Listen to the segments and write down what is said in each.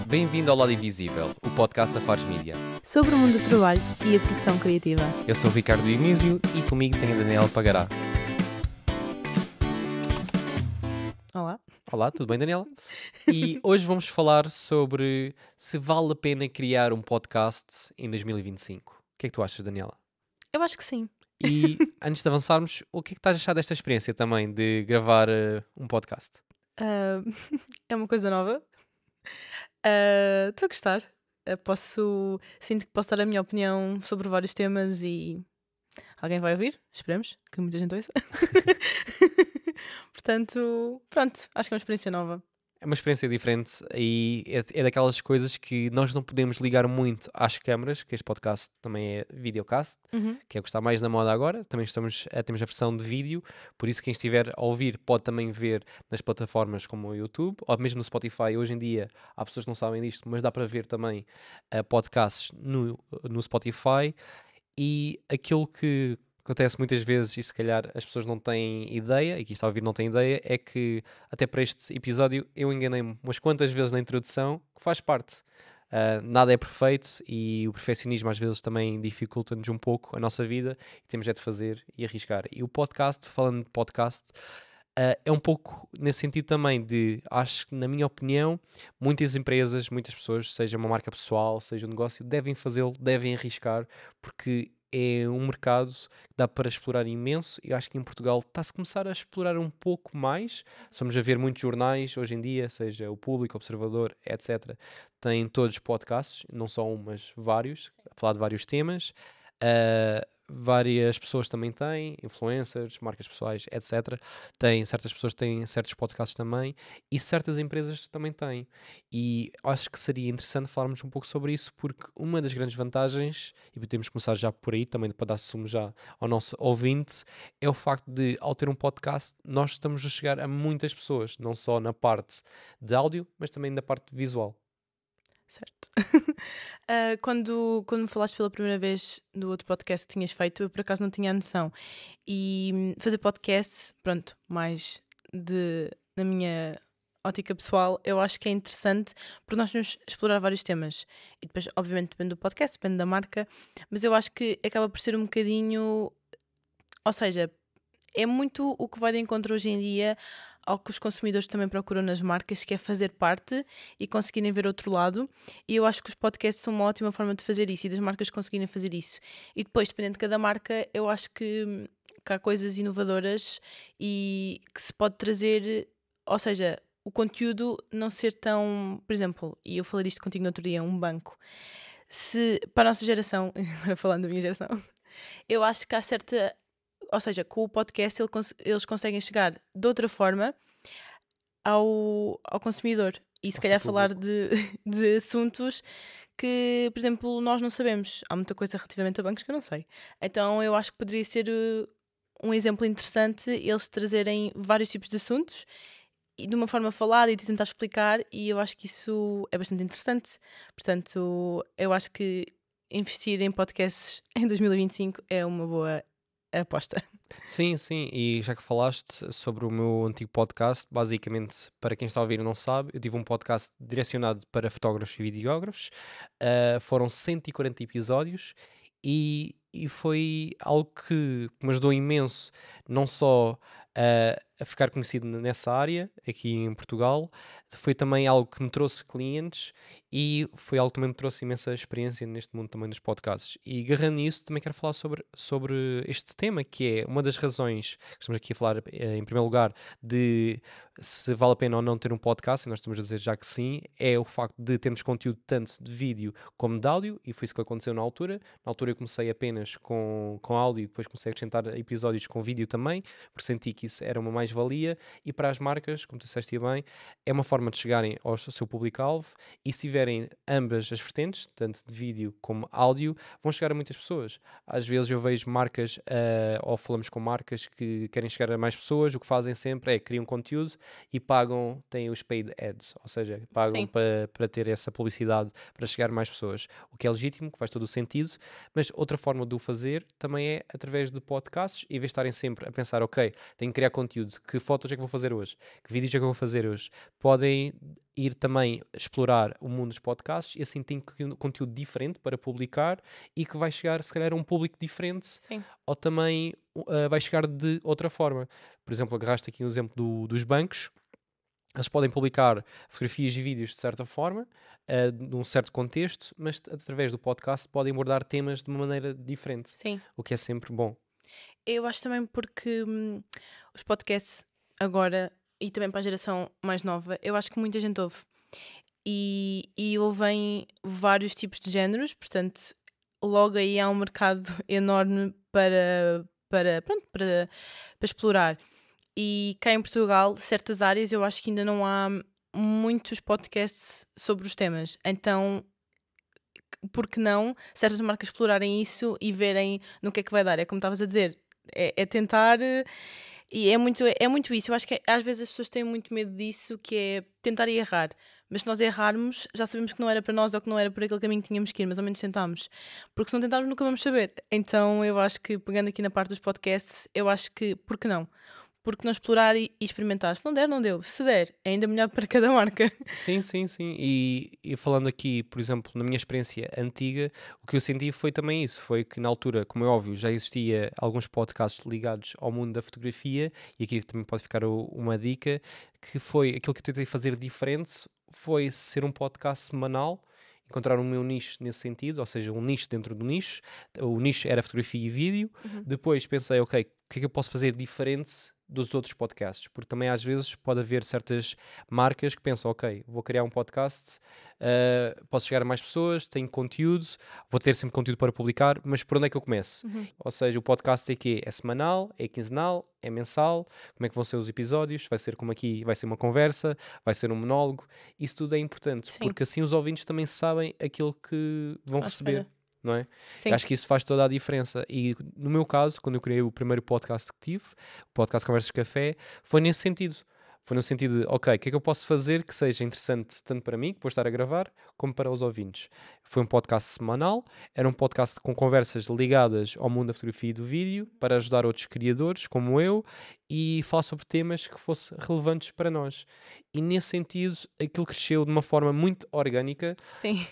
Bem-vindo ao Lado Invisível, o podcast da Fares Mídia. Sobre o mundo do trabalho e a produção criativa. Eu sou o Ricardo Dionísio e comigo tenho a Daniela Pagará. Olá. Olá, tudo bem, Daniela? E hoje vamos falar sobre se vale a pena criar um podcast em 2025. O que é que tu achas, Daniela? Eu acho que sim. E antes de avançarmos, o que é que estás a achar desta experiência também de gravar um podcast? É uma coisa nova. Estou a gostar. Sinto que posso dar a minha opinião sobre vários temas e alguém vai ouvir. Esperemos que muita gente ouça. Portanto, pronto, acho que é uma experiência nova. É uma experiência diferente e é daquelas coisas que nós não podemos ligar muito às câmaras, que este podcast também é videocast, que é o que está mais na moda agora. Também temos a versão de vídeo, por isso quem estiver a ouvir pode também ver nas plataformas como o YouTube, ou mesmo no Spotify. Hoje em dia há pessoas que não sabem disto, mas dá para ver também podcasts no Spotify. E aquilo que acontece muitas vezes, e se calhar as pessoas não têm ideia, e quem está a ouvir não tem ideia, é que até para este episódio eu enganei-me umas quantas vezes na introdução, que faz parte. Nada é perfeito e o perfeccionismo às vezes também dificulta-nos um pouco a nossa vida e temos é de fazer e arriscar. E o podcast, falando de podcast, é um pouco nesse sentido também de, acho que na minha opinião, muitas empresas, muitas pessoas, seja uma marca pessoal, seja um negócio, devem fazê-lo, devem arriscar, porque é um mercado que dá para explorar imenso e acho que em Portugal está-se a começar a explorar um pouco mais. Estamos a ver muitos jornais hoje em dia, seja o Público, Observador, etc. Têm todos podcasts, não só um, mas vários, a falar de vários temas. Várias pessoas também têm, influencers, marcas pessoais, etc. Certas pessoas têm certos podcasts também e certas empresas também têm. E acho que seria interessante falarmos um pouco sobre isso, porque uma das grandes vantagens, e podemos começar já por aí, também para dar sumo já ao nosso ouvinte, é o facto de, ao ter um podcast, nós estamos a chegar a muitas pessoas, não só na parte de áudio, mas também na parte visual. Certo. Quando me falaste pela primeira vez do outro podcast que tinhas feito, eu por acaso não tinha a noção. E fazer podcast, pronto, mais na minha ótica pessoal, eu acho que é interessante porque nós vamos explorar vários temas. E depois, obviamente, depende do podcast, depende da marca, mas eu acho que acaba por ser um bocadinho. Ou seja, é muito o que vai de encontro hoje em dia ao que os consumidores também procuram nas marcas, que é fazer parte e conseguirem ver outro lado. E eu acho que os podcasts são uma ótima forma de fazer isso e das marcas conseguirem fazer isso. E depois, dependendo de cada marca, eu acho que há coisas inovadoras e que se pode trazer, ou seja, o conteúdo não ser tão, por exemplo, e eu falei disto contigo no outro dia, um banco. Se, para a nossa geração, agora falando da minha geração, eu acho que há certa. Ou seja, com o podcast eles conseguem chegar de outra forma ao consumidor e se Ao calhar seu falar público. de assuntos que, por exemplo, nós não sabemos. Há muita coisa relativamente a bancos que eu não sei. Então eu acho que poderia ser um exemplo interessante eles trazerem vários tipos de assuntos e de uma forma falada e de tentar explicar, e eu acho que isso é bastante interessante. Portanto, eu acho que investir em podcasts em 2025 é uma boa aposta. Sim, sim, e já que falaste sobre o meu antigo podcast, basicamente, para quem está a ouvir e não sabe, eu tive um podcast direcionado para fotógrafos e videógrafos. Foram 140 episódios e foi algo que me ajudou imenso, não só a ficar conhecido nessa área, aqui em Portugal, foi também algo que me trouxe clientes e foi algo que também me trouxe imensa experiência neste mundo também dos podcasts. E agarrando nisso, também quero falar sobre este tema, que é uma das razões que estamos aqui a falar, em primeiro lugar, de se vale a pena ou não ter um podcast, e nós estamos a dizer já que sim, é o facto de termos conteúdo tanto de vídeo como de áudio, e foi isso que aconteceu na altura. Na altura eu comecei apenas com áudio e depois comecei a acrescentar episódios com vídeo também, porque senti que isso era uma mais-valia, e para as marcas, como tu disseste bem, é uma forma de chegarem ao seu público-alvo, e se tiverem ambas as vertentes, tanto de vídeo como áudio, vão chegar a muitas pessoas. Às vezes eu vejo marcas, ou falamos com marcas que querem chegar a mais pessoas, o que fazem sempre é criam conteúdo e pagam, têm os paid ads, ou seja, pagam Sim. para ter essa publicidade para chegar a mais pessoas, o que é legítimo, que faz todo o sentido, mas outra forma de o fazer também é através de podcasts, em vez de estarem sempre a pensar, ok, tenho que criar conteúdo conteúdo, que fotos é que vou fazer hoje, que vídeos é que eu vou fazer hoje, podem ir também explorar o mundo dos podcasts e assim tem conteúdo diferente para publicar e que vai chegar, se calhar, a um público diferente Sim, ou também vai chegar de outra forma. Por exemplo, agarraste aqui o exemplo dos bancos. Eles podem publicar fotografias e vídeos de certa forma, num certo contexto, mas através do podcast podem abordar temas de uma maneira diferente, sim. o que é sempre bom. Eu acho também porque os podcasts agora, e também para a geração mais nova, eu acho que muita gente ouve. E ouvem vários tipos de géneros, portanto, logo aí há um mercado enorme pronto, para explorar. E cá em Portugal, certas áreas eu acho que ainda não há muitos podcasts sobre os temas. Então, por que não certas marcas explorarem isso e verem no que é que vai dar? É como estavas a dizer, é tentar. E é muito isso. Eu acho que às vezes as pessoas têm muito medo disso, que é tentar e errar. Mas se nós errarmos, já sabemos que não era para nós ou que não era por aquele caminho que tínhamos que ir, mas ao menos tentámos. Porque se não tentarmos, nunca vamos saber. Então eu acho que, pegando aqui na parte dos podcasts, eu acho que, por que não? Porque não explorar e experimentar? Se não der, não deu. Se der, é ainda melhor para cada marca. Sim, sim, sim. E falando aqui, por exemplo, na minha experiência antiga, o que eu senti foi também isso. Foi que na altura, como é óbvio, já existia alguns podcasts ligados ao mundo da fotografia, e aqui também pode ficar uma dica, que foi aquilo que eu tentei fazer diferente, foi ser um podcast semanal, encontrar o meu nicho nesse sentido, ou seja, um nicho dentro do nicho. O nicho era fotografia e vídeo. Uhum. Depois pensei, ok, o que é que eu posso fazer diferente dos outros podcasts? Porque também às vezes pode haver certas marcas que pensam, ok, vou criar um podcast, posso chegar a mais pessoas, tenho conteúdo, vou ter sempre conteúdo para publicar, mas por onde é que eu começo? Uhum. Ou seja, o podcast é que é semanal, é quinzenal, é mensal, como é que vão ser os episódios? Vai ser como aqui, vai ser uma conversa, vai ser um monólogo, isso tudo é importante, Sim, porque assim os ouvintes também sabem aquilo que vão à receber. espera. Não é? Eu Sim. acho que isso faz toda a diferença. E no meu caso, quando eu criei o primeiro podcast que tive, o podcast Conversas de Café, foi nesse sentido. Foi no sentido de, ok, o que é que eu posso fazer que seja interessante tanto para mim, que vou estar a gravar, como para os ouvintes. Foi um podcast semanal, era um podcast com conversas ligadas ao mundo da fotografia e do vídeo, para ajudar outros criadores, como eu, e falar sobre temas que fossem relevantes para nós. E nesse sentido, aquilo cresceu de uma forma muito orgânica, Sim.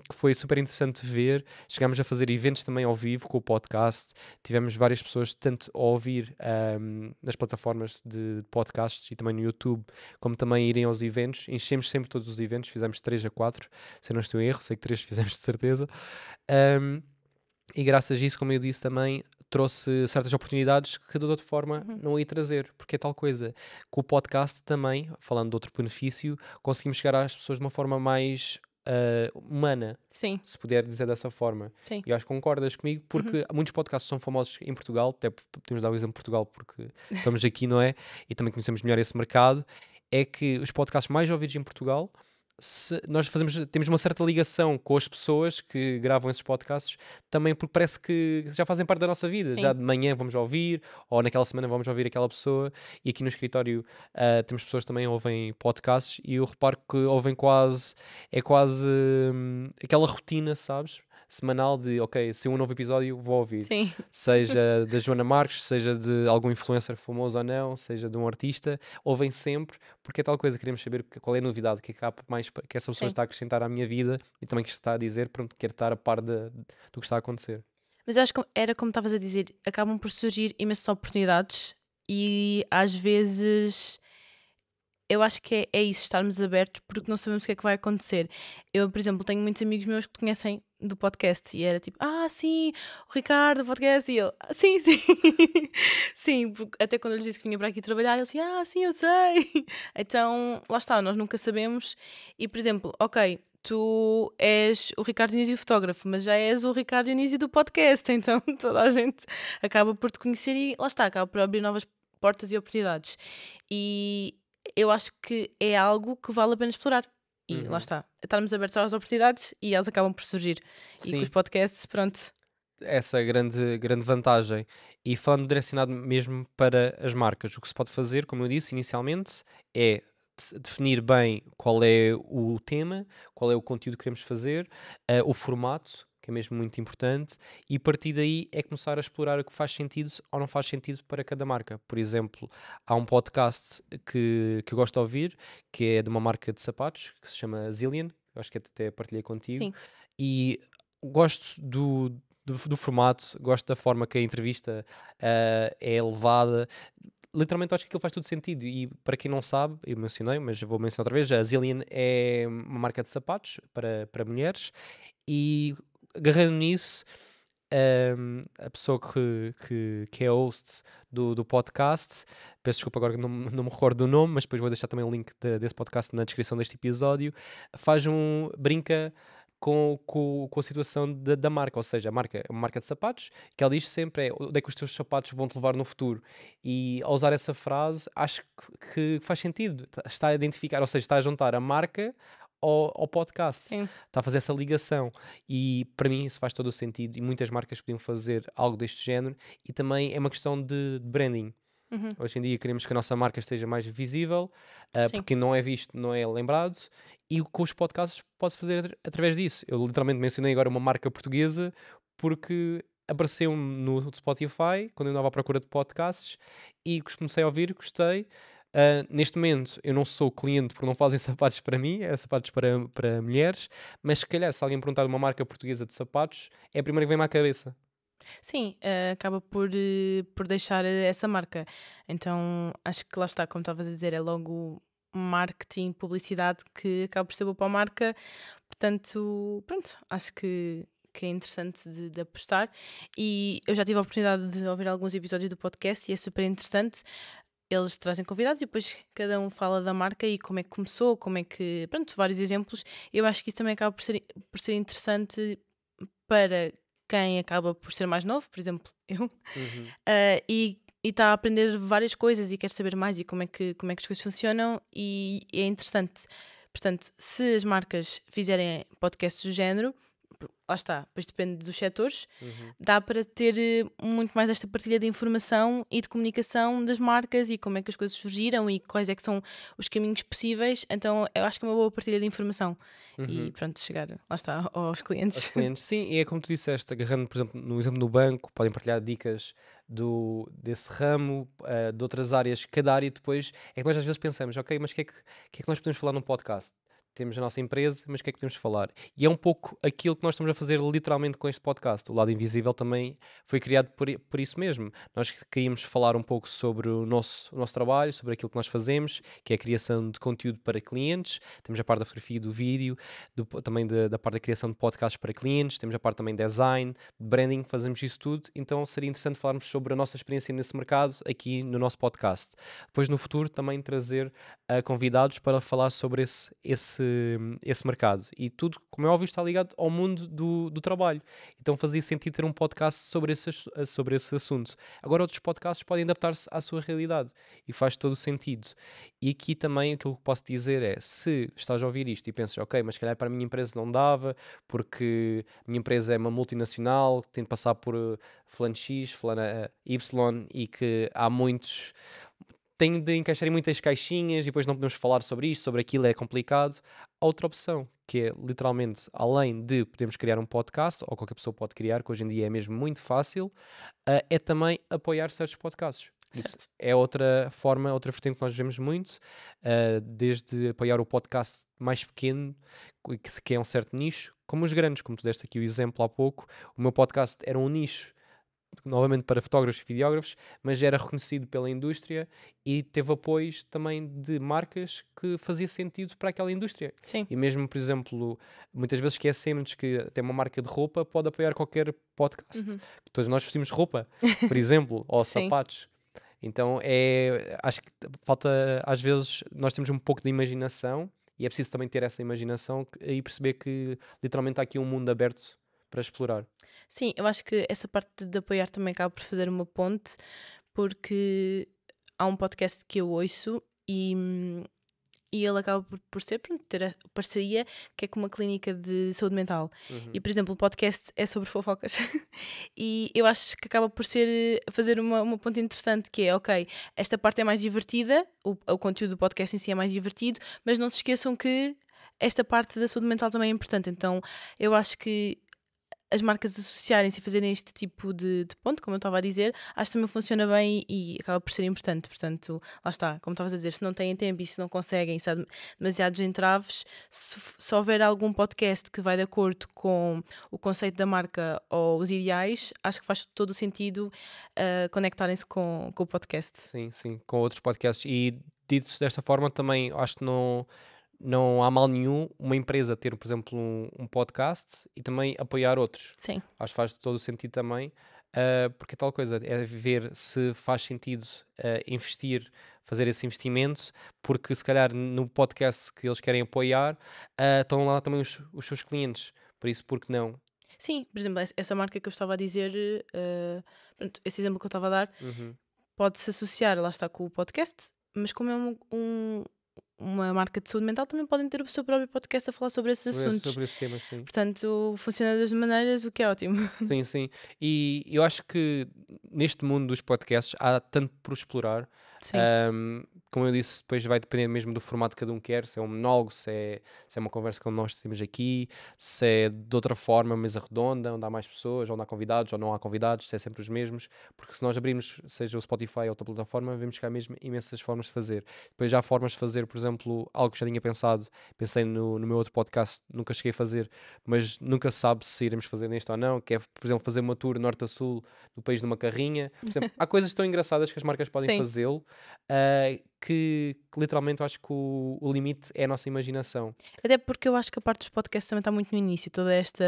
que foi super interessante ver. Chegámos a fazer eventos também ao vivo com o podcast. Tivemos várias pessoas tanto a ouvir nas plataformas de podcasts e também no YouTube, como também irem aos eventos. Enchemos sempre todos os eventos, fizemos 3 a 4, se eu não estou em erro, sei que 3 fizemos de certeza. Um, e graças a isso, como eu disse também, trouxe certas oportunidades que de outra forma Uhum. não ia trazer, porque é tal coisa. Com o podcast também, falando de outro benefício, conseguimos chegar às pessoas de uma forma mais humana, Sim, se puder dizer dessa forma. sim. E eu acho que concordas comigo, Uhum. porque muitos podcasts são famosos em Portugal, até podemos dar o exemplo de Portugal, porque estamos aqui, não é? E também conhecemos melhor esse mercado. É que os podcasts mais ouvidos em Portugal, nós temos uma certa ligação com as pessoas que gravam esses podcasts, também porque parece que já fazem parte da nossa vida. Já Sim. de manhã vamos ouvir, ou naquela semana vamos ouvir aquela pessoa, e aqui no escritório temos pessoas que também ouvem podcasts, e eu reparo que ouvem quase, é quase aquela rotina, sabes? Semanal de, ok, se um novo episódio vou ouvir. Sim. Seja da Joana Marques, seja de algum influencer famoso ou não, seja de um artista, ouvem sempre, porque é tal coisa, queremos saber qual é a novidade que acaba mais que essa pessoa Sim. está a acrescentar à minha vida e também que está a dizer, pronto, quero estar a par do que está a acontecer. Mas eu acho que era como estavas a dizer, acabam por surgir imensas oportunidades e às vezes eu acho que é isso, estarmos abertos porque não sabemos o que é que vai acontecer. Eu, por exemplo, tenho muitos amigos meus que te conhecem do podcast e era tipo, sim, o Ricardo, do podcast, e eu, sim, sim, sim, até quando eu lhes disse que vinha para aqui trabalhar, eles assim, sim, eu sei. Então, lá está, nós nunca sabemos. E, por exemplo, ok, tu és o Ricardo Dionísio fotógrafo, mas já és o Ricardo Dionísio do podcast, então toda a gente acaba por te conhecer e lá está, acaba por abrir novas portas e oportunidades. E eu acho que é algo que vale a pena explorar. E lá Uhum. está, estarmos abertos às oportunidades e elas acabam por surgir. E com os Sim, podcasts, pronto. essa é a grande vantagem. E falando direcionado mesmo para as marcas, o que se pode fazer, como eu disse inicialmente, é definir bem qual é o tema, qual é o conteúdo que queremos fazer, o formato, que é mesmo muito importante, e a partir daí é começar a explorar o que faz sentido ou não faz sentido para cada marca. Por exemplo, há um podcast que eu gosto de ouvir, que é de uma marca de sapatos, que se chama Zillion, eu acho que até partilhei contigo, Sim. e gosto do formato, gosto da forma que a entrevista é levada. Literalmente acho que aquilo faz todo sentido. E para quem não sabe, eu mencionei, mas vou mencionar outra vez: a Zillion é uma marca de sapatos para mulheres, e agarrando nisso, a pessoa que é host do podcast, peço desculpa agora que não me recordo do nome, mas depois vou deixar também o link desse podcast na descrição deste episódio, brinca com a situação da marca, ou seja, a marca é uma marca de sapatos, que ela diz sempre é onde é que os teus sapatos vão te levar no futuro, e ao usar essa frase acho que faz sentido, está a identificar, ou seja, está a juntar a marca ao podcast, Sim. está a fazer essa ligação, e para mim isso faz todo o sentido, e muitas marcas podiam fazer algo deste género, e também é uma questão de branding. Uhum. Hoje em dia queremos que a nossa marca esteja mais visível, Sim. porque não é visto, não é lembrado, e com os podcasts pode-se fazer através disso. Eu literalmente mencionei agora uma marca portuguesa porque apareceu-me no Spotify quando eu andava à procura de podcasts e comecei a ouvir, gostei. Neste momento eu não sou cliente porque não fazem sapatos para mim, é sapatos para mulheres, mas se calhar se alguém perguntar de uma marca portuguesa de sapatos, é a primeira que vem-me à cabeça. Sim, acaba por deixar essa marca. Então, acho que lá está, como estavas a dizer, é logo marketing, publicidade que acaba por ser boa para a marca. Portanto, pronto, acho que é interessante de apostar. E eu já tive a oportunidade de ouvir alguns episódios do podcast e é super interessante. Eles trazem convidados e depois cada um fala da marca e como é que começou, como é que. Pronto, vários exemplos. Eu acho que isso também acaba por ser interessante para quem acaba por ser mais novo, por exemplo, eu, Uhum. e está a aprender várias coisas e quer saber mais e como é que as coisas funcionam e é interessante. Portanto, se as marcas fizerem podcasts do género, lá está, depois depende dos setores, Uhum. dá para ter muito mais esta partilha de informação e de comunicação das marcas e como é que as coisas surgiram e quais é que são os caminhos possíveis. Então, eu acho que é uma boa partilha de informação e Uhum. pronto, chegar, lá está, aos Aos clientes. clientes, sim, e é como tu disseste, agarrando, por exemplo, no exemplo do banco, podem partilhar dicas desse ramo, de outras áreas, cada área depois, é que nós às vezes pensamos, ok, mas o que é que nós podemos falar num podcast? Temos a nossa empresa, mas o que é que podemos falar? E é um pouco aquilo que nós estamos a fazer literalmente com este podcast. O Lado Invisível também foi criado por isso mesmo. Nós queríamos falar um pouco sobre o nosso trabalho, sobre aquilo que nós fazemos, que é a criação de conteúdo para clientes. Temos a parte da fotografia e do vídeo, também da parte da criação de podcasts para clientes, temos a parte também de design, de branding, fazemos isso tudo, então seria interessante falarmos sobre a nossa experiência nesse mercado aqui no nosso podcast. Depois no futuro também trazer convidados para falar sobre esse mercado. E tudo, como é óbvio, está ligado ao mundo do trabalho. Então fazia sentido ter um podcast sobre esse assunto. Agora outros podcasts podem adaptar-se à sua realidade e faz todo o sentido. E aqui também aquilo que posso dizer é, se estás a ouvir isto e pensas, ok, mas se calhar para a minha empresa não dava, porque a minha empresa é uma multinacional, tem de passar por fulano X, fulano Y, e que há muitos... Tem de encaixar em muitas caixinhas e depois não podemos falar sobre isto, sobre aquilo, é complicado. Há outra opção, que é literalmente, além de podermos criar um podcast, ou qualquer pessoa pode criar, que hoje em dia é mesmo muito fácil, é também apoiar certos podcasts. Isso Certo. é outra forma, outra vertente que nós vemos muito, desde apoiar o podcast mais pequeno, que é um certo nicho, como os grandes, como tu deste aqui o exemplo há pouco. O meu podcast era um nicho, novamente para fotógrafos e videógrafos, mas era reconhecido pela indústria e teve apoios também de marcas que fazia sentido para aquela indústria. Sim. E mesmo, por exemplo, muitas vezes esquecemos que até uma marca de roupa pode apoiar qualquer podcast. Uhum. Todos nós vestimos roupa, por exemplo, ou Sim. sapatos. Então acho que falta, às vezes, nós temos um pouco de imaginação e é preciso também ter essa imaginação e perceber que literalmente há aqui um mundo aberto para explorar. Sim, eu acho que essa parte de apoiar também acaba por fazer uma ponte, porque há um podcast que eu ouço e ele acaba por ser, pronto, ter a parceria que é com uma clínica de saúde mental. E, por exemplo, o podcast é sobre fofocas. E eu acho que acaba por fazer uma ponte interessante, que é, ok, esta parte é mais divertida, o conteúdo do podcast em si é mais divertido, mas não se esqueçam que esta parte da saúde mental também é importante. Então, eu acho que as marcas associarem-se e fazerem este tipo de ponto, como eu estava a dizer, acho que também funciona bem e acaba por ser importante. Portanto, lá está, como estavas a dizer, se não têm tempo e se não conseguem, se há demasiados entraves, se houver algum podcast que vai de acordo com o conceito da marca ou os ideais, acho que faz todo o sentido conectarem-se com o podcast. Sim, sim, com outros podcasts. E dito desta forma, também acho que não há mal nenhum uma empresa ter, por exemplo, um podcast e também apoiar outros. Sim, Acho que faz todo o sentido também, porque é tal coisa, é ver se faz sentido investir, fazer esse investimento, porque se calhar no podcast que eles querem apoiar, estão lá também os seus clientes. Por isso, por que não? sim, por exemplo, essa marca que eu estava a dizer, pronto, esse exemplo que eu estava a dar, Uhum. pode-se associar, lá está, com o podcast, mas como é uma marca de saúde mental, também podem ter o seu próprio podcast a falar sobre esses assuntos. Sobre esses temas, sim. Portanto, funciona das maneiras, o que é ótimo. Sim, sim. E eu acho que neste mundo dos podcasts há tanto por explorar. Sim, Como eu disse, depois vai depender mesmo do formato que cada um quer, se é um monólogo, se é uma conversa como nós temos aqui, se é de outra forma, mesa redonda, onde há mais pessoas, onde há convidados ou não há convidados, se é sempre os mesmos, porque se nós abrirmos, seja o Spotify ou outra plataforma, vemos que há mesmo imensas formas de fazer. Depois já há formas de fazer, por exemplo, algo que já tinha pensado, pensei no meu outro podcast, nunca cheguei a fazer, mas nunca se sabe se iremos fazer neste ou não, que é, por exemplo, fazer uma tour norte a sul do país numa carrinha. Por exemplo, há coisas tão engraçadas que as marcas podem sim. fazê-lo, que literalmente eu acho que o limite é a nossa imaginação. Até porque eu acho que a parte dos podcasts também está muito no início. Toda esta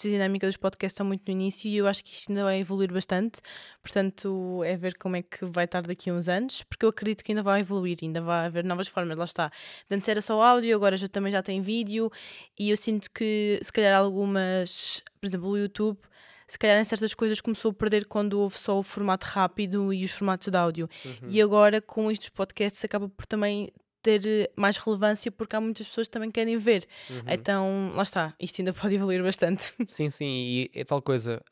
dinâmica dos podcasts está muito no início e eu acho que isto ainda vai evoluir bastante. Portanto, é ver como é que vai estar daqui a uns anos, porque eu acredito que ainda vai evoluir, ainda vai haver novas formas. Lá está. Antes era só áudio, agora também já tem vídeo e eu sinto que se calhar algumas, por exemplo, o YouTube. Se calhar em certas coisas começou a perder quando houve só o formato rápido e os formatos de áudio. E Uhum, agora com estes podcasts acaba por também ter mais relevância porque há muitas pessoas que também querem ver. uhum. Então, lá está, isto ainda pode evoluir bastante. Sim, sim, e é tal coisa,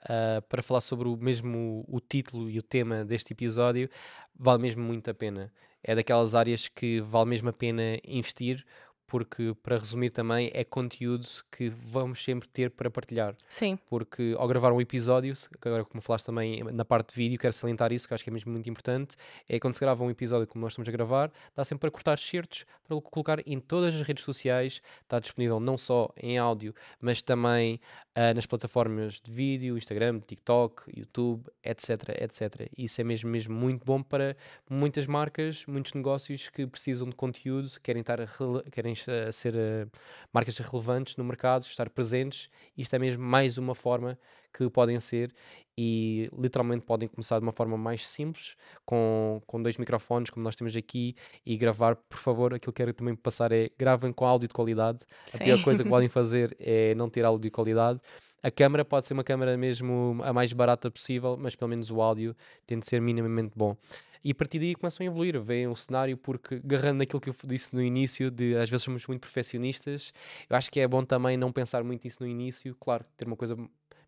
para falar sobre o mesmo o título e o tema deste episódio, vale mesmo muito a pena. É daquelas áreas que vale mesmo a pena investir, porque, para resumir também, é conteúdo que vamos sempre ter para partilhar. Sim, Porque ao gravar um episódio, que agora como falaste também na parte de vídeo, quero salientar isso, que acho que é mesmo muito importante, é quando se grava um episódio como nós estamos a gravar, dá sempre para cortar certos, para colocar em todas as redes sociais, está disponível não só em áudio, mas também nas plataformas de vídeo, Instagram, TikTok, YouTube, etc, etc. Isso é mesmo muito bom para muitas marcas, muitos negócios que precisam de conteúdo, querem ser marcas relevantes no mercado, estar presentes. Isto é mesmo mais uma forma que podem ser e literalmente podem começar de uma forma mais simples, com dois microfones, como nós temos aqui, e gravar, por favor, aquilo que quero também passar é gravem com áudio de qualidade. A pior sim. coisa que podem fazer é não ter áudio de qualidade. A câmara pode ser uma câmara mesmo a mais barata possível, mas pelo menos o áudio tem de ser minimamente bom. E a partir daí começam a evoluir, veem o cenário, porque agarrando naquilo que eu disse no início, de às vezes somos muito perfeccionistas, eu acho que é bom também não pensar muito nisso no início, claro, ter uma coisa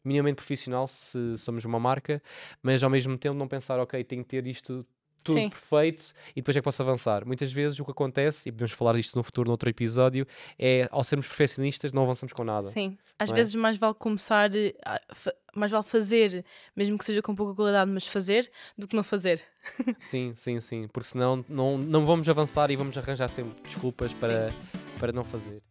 minimamente profissional se somos uma marca, mas ao mesmo tempo não pensar, ok, tenho que ter isto tudo Sim, perfeito e depois é que posso avançar. Muitas vezes o que acontece, e podemos falar disto no futuro, noutro episódio, é ao sermos perfeccionistas não avançamos com nada, sim. Às não é? vezes mais vale começar, mais vale fazer, mesmo que seja com pouca qualidade, mas fazer, do que não fazer. Sim, sim, sim, porque senão não vamos avançar e vamos arranjar sempre desculpas Sim. para não fazer.